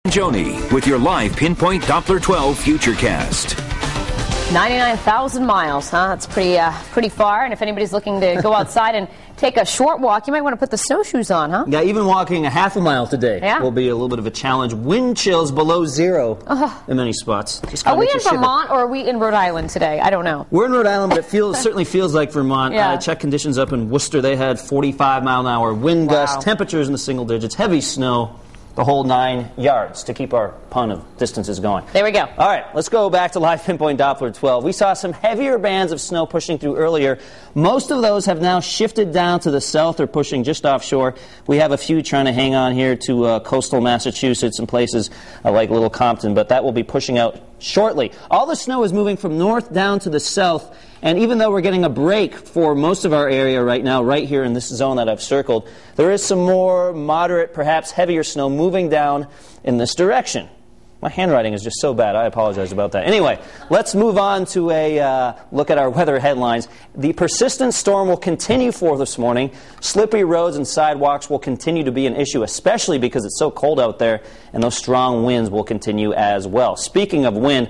Joni with your live Pinpoint Doppler 12 Futurecast. 99,000 miles, huh? That's pretty far. And if anybody's looking to go outside and take a short walk, you might want to put the snowshoes on, huh? Yeah, even walking a half a mile today will be a little bit of a challenge. Wind chills below zero in many spots. Are we in Vermont or are we in Rhode Island today? I don't know. We're in Rhode Island, but it certainly feels like Vermont. Yeah. I checked conditions up in Worcester. They had 45-mile-an-hour wind gusts, temperatures in the single digits, heavy snow. The whole 9 yards to keep our pun of distances going. There we go. All right, let's go back to live Pinpoint Doppler 12. We saw some heavier bands of snow pushing through earlier. Most of those have now shifted down to the south or pushing just offshore. We have a few trying to hang on here to coastal Massachusetts and places like Little Compton, but that will be pushing out shortly. All the snow is moving from north down to the south, and even though we're getting a break for most of our area right now, right here in this zone that I've circled, there is some more moderate, perhaps heavier snow moving down in this direction. My handwriting is just so bad. I apologize about that. Anyway, let's move on to a look at our weather headlines. The persistent storm will continue for this morning. Slippery roads and sidewalks will continue to be an issue, especially because it's so cold out there, and those strong winds will continue as well. Speaking of wind,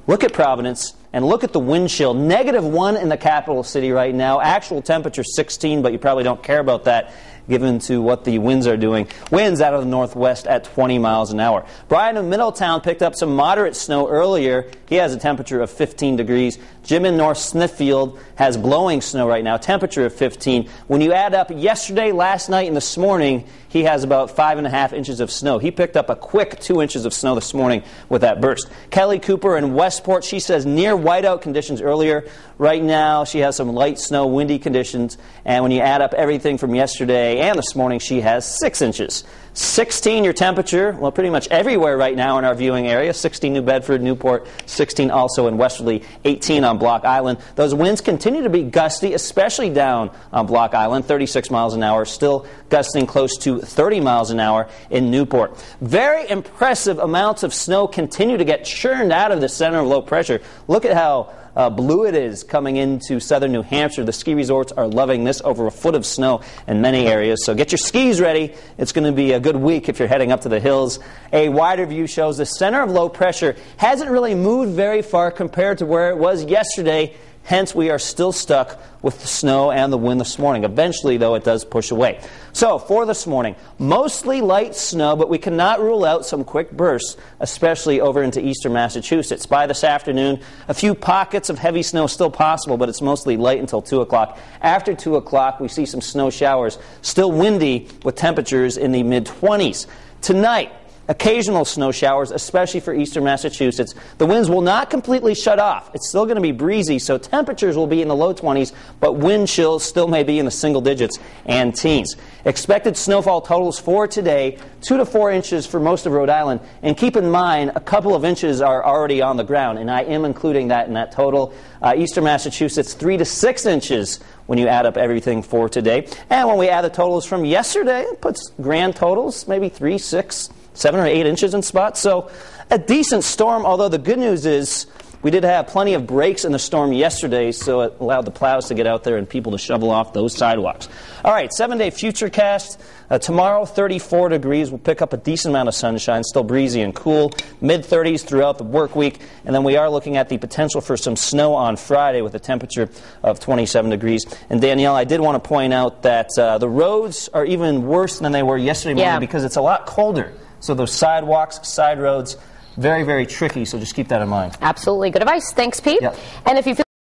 look at Providence and look at the wind chill. -1 in the capital city right now. Actual temperature 16, but you probably don't care about that given to what the winds are doing. Winds out of the northwest at 20 miles an hour. Brian of Middletown picked up some moderate snow earlier. He has a temperature of 15 degrees. Jim in North Smithfield has blowing snow right now, temperature of 15. When you add up yesterday, last night, and this morning, he has about 5.5 inches of snow. He picked up a quick 2 inches of snow this morning with that burst. Kelly Cooper in Westport, she says near whiteout conditions earlier. Right now, she has some light snow, windy conditions, and when you add up everything from yesterday and this morning, she has 6 inches. 16 your temperature, well, pretty much everywhere right now in our viewing area. 16 New Bedford, Newport, 16 also in Westerly, 18 on Block Island. Those winds continue to be gusty, especially down on Block Island, 36 miles an hour, still gusting close to 30 miles an hour in Newport. Very impressive amounts of snow continue to get churned out of the center of low pressure. Look at how blue it is coming into southern New Hampshire. The ski resorts are loving this, over a foot of snow in many areas. So get your skis ready. It's going to be a good week if you're heading up to the hills. A wider view shows the center of low pressure hasn't really moved very far compared to where it was yesterday. Hence, we are still stuck with the snow and the wind this morning. Eventually, though, it does push away. So, for this morning, mostly light snow, but we cannot rule out some quick bursts, especially over into eastern Massachusetts. By this afternoon, a few pockets of heavy snow still possible, but it's mostly light until 2 o'clock. After 2 o'clock, we see some snow showers, still windy with temperatures in the mid-20s. Tonight, occasional snow showers, especially for eastern Massachusetts. The winds will not completely shut off. It's still going to be breezy, so temperatures will be in the low 20s, but wind chills still may be in the single digits and teens. Expected snowfall totals for today, 2 to 4 inches for most of Rhode Island. And keep in mind, a couple of inches are already on the ground, and I am including that in that total. Eastern Massachusetts, 3 to 6 inches when you add up everything for today. And when we add the totals from yesterday, it puts grand totals, maybe 3, 6, 7 or 8 inches in spots. So a decent storm, although the good news is we did have plenty of breaks in the storm yesterday, so it allowed the plows to get out there and people to shovel off those sidewalks. All right, 7-day Futurecast. Tomorrow, 34 degrees. We'll pick up a decent amount of sunshine, still breezy and cool. Mid-30s throughout the work week. And then we are looking at the potential for some snow on Friday with a temperature of 27 degrees. And Danielle, I did want to point out that the roads are even worse than they were yesterday morning because it's a lot colder. So those sidewalks, side roads, very, very tricky, so just keep that in mind. Absolutely. Good advice. Thanks, Pete. Yep. And if you feel